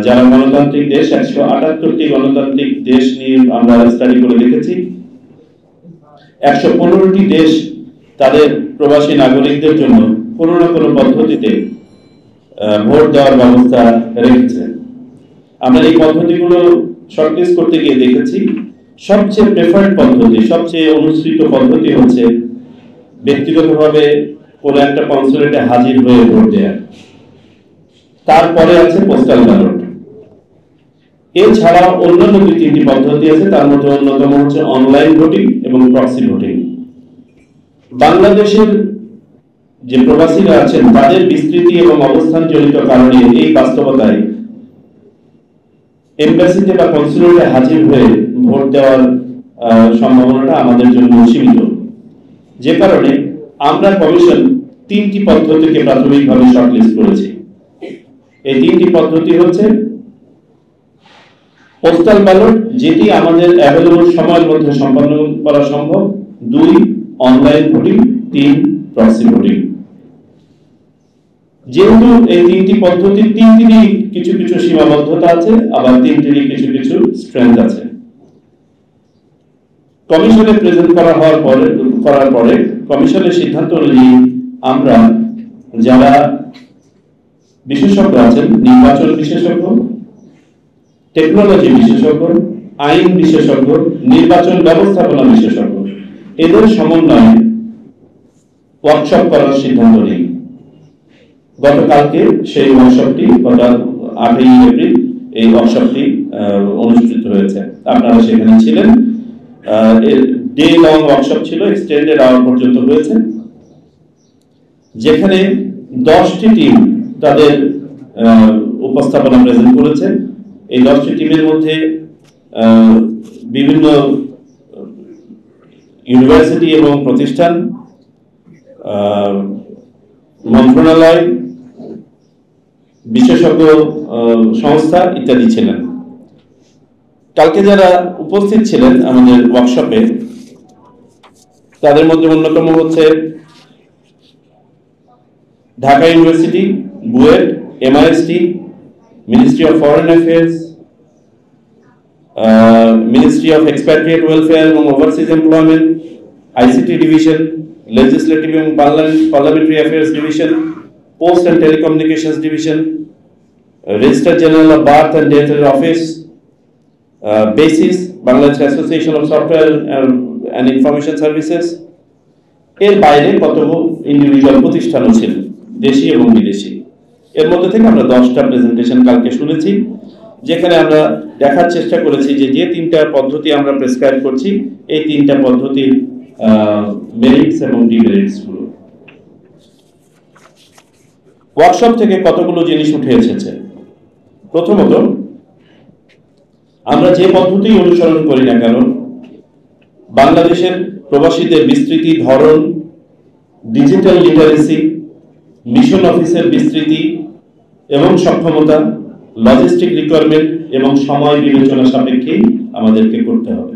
যারা গণতান্ত্রিক দেশ, 178টি গণতান্ত্রিক দেশ নিয়ে আমরা স্টাডি করে দেখেছি। 115টি দেশ তাদের প্রবাসী নাগরিকদের জন্য কোনো না কোনো পদ্ধতিতে ভোট দেওয়ার ব্যবস্থা রেখেছে। আমরা এই পদ্ধতিগুলো শর্টলিস্ট করতে গিয়ে দেখেছি সবচেয়ে প্রেফার্ড পদ্ধতি, সবচেয়ে অনুসৃত পদ্ধতি হচ্ছে ব্যক্তিগতভাবে কোনো একটা কনসুলেটে হাজির হয়ে ভোট দেওয়া। তারপরে আছে পোস্টাল ব্যালট। এছাড়া অন্যান্য 2-3টি পদ্ধতি আছে, তার মধ্যে অন্যতম হচ্ছে অনলাইন ভোটিং এবং প্রক্সি ভোটিং। বাংলাদেশের যে প্রবাসীরা আছেন তাদের বিস্তৃতি এবং অবস্থান জনিত কারণে এই বাস্তবতায় এমবাসিতে বা কনসুলেটে হাজির হয়ে ভোট দেওয়ার সম্ভাবনাটা আমাদের জন্য সীমিত। যে কারণে আমরা কমিশন 3টি পদ্ধতিকে প্রাথমিকভাবে শর্টলিস্ট করেছি। এই 3টি পদ্ধতি হচ্ছে পোস্টাল ব্যালট, যেটি আমাদের অ্যাভেলেবল সময়ের মধ্যে সম্পন্ন করা সম্ভব, 2 অনলাইন ভোটিং, 3 প্রক্সি ভোটিং। যেহেতু এই 3টি পদ্ধতির 3টিরই কিছু কিছু সীমাবদ্ধতা আছে, আবার 3টিরই কিছু কিছু স্ট্রেংথ আছে। কমিশনে প্রেজেন্ট করার পরে কমিশনের সিদ্ধান্ত অনুযায়ী আমরা যারা বিশেষজ্ঞ আছেন, নির্বাচন বিশেষজ্ঞ, টেকনোলজি বিশেষজ্ঞ, আইন বিশেষজ্ঞ, নির্বাচন ব্যবস্থাপনা বিশেষজ্ঞ, এদের সমন্বয়ে ওয়ার্কশপ করার সিদ্ধান্ত নেই। গতকালকে সেই ওয়ার্কশপটি, গত 8ই এপ্রিল এই ওয়ার্কশপটি অনুষ্ঠিত হয়েছে। আপনারা সেখানে ছিলেন। ডে লং ওয়ার্কশপ ছিল, এক্সটেন্ডেড আওয়ার পর্যন্ত হয়েছে, যেখানে 10টি টিম তাদের উপস্থাপনা প্রেজেন্ট করেছে। এই 10টি টিমের মধ্যে বিভিন্ন ইউনিভার্সিটি এবং প্রতিষ্ঠান, মন্ত্রণালয়, বিশেষজ্ঞ সংস্থা ইত্যাদি ছিলেন। কালকে যারা উপস্থিত ছিলেন আমাদের ওয়ার্কশপে, তাদের মধ্যে অন্যতম হচ্ছে Dhaka university, BUET, MIST, ministry of foreign affairs, ministry of expatriate welfare এবং overseas employment, ICT division, legislative এবং parliamentary affairs division, post and telecommunications division, registrar general of birth and ডেথের office, BASIS, Bangladesh association of software and information services. এর বাইরে কতগুলো individual প্রতিষ্ঠানও ছিল, দেশি এবং বিদেশি। এর মধ্যে থেকে আমরা 10টা প্রেজেন্টেশন কালকে শুনেছি, যেখানে আমরা দেখার চেষ্টা করেছি যে 3টা পদ্ধতি আমরা প্রেসক্রাইব করছি, এই 3টা পদ্ধতির মেরিটস এবং ডিমেরিটস গুলো। ওয়ার্কশপ থেকে কতগুলো জিনিস উঠে এসেছে। প্রথমত, আমরা যে পদ্ধতি অনুসরণ করি না কেন, বাংলাদেশের প্রবাসীদের বিস্তৃতি, ধরন, ডিজিটাল লিটারেসি, মিশন অফিসের বিস্তৃতি এবং সক্ষমতা, লজিস্টিক রিকোয়ারমেন্ট এবং সময় বিবেচনা সাপেক্ষেই আমাদেরকে করতে হবে।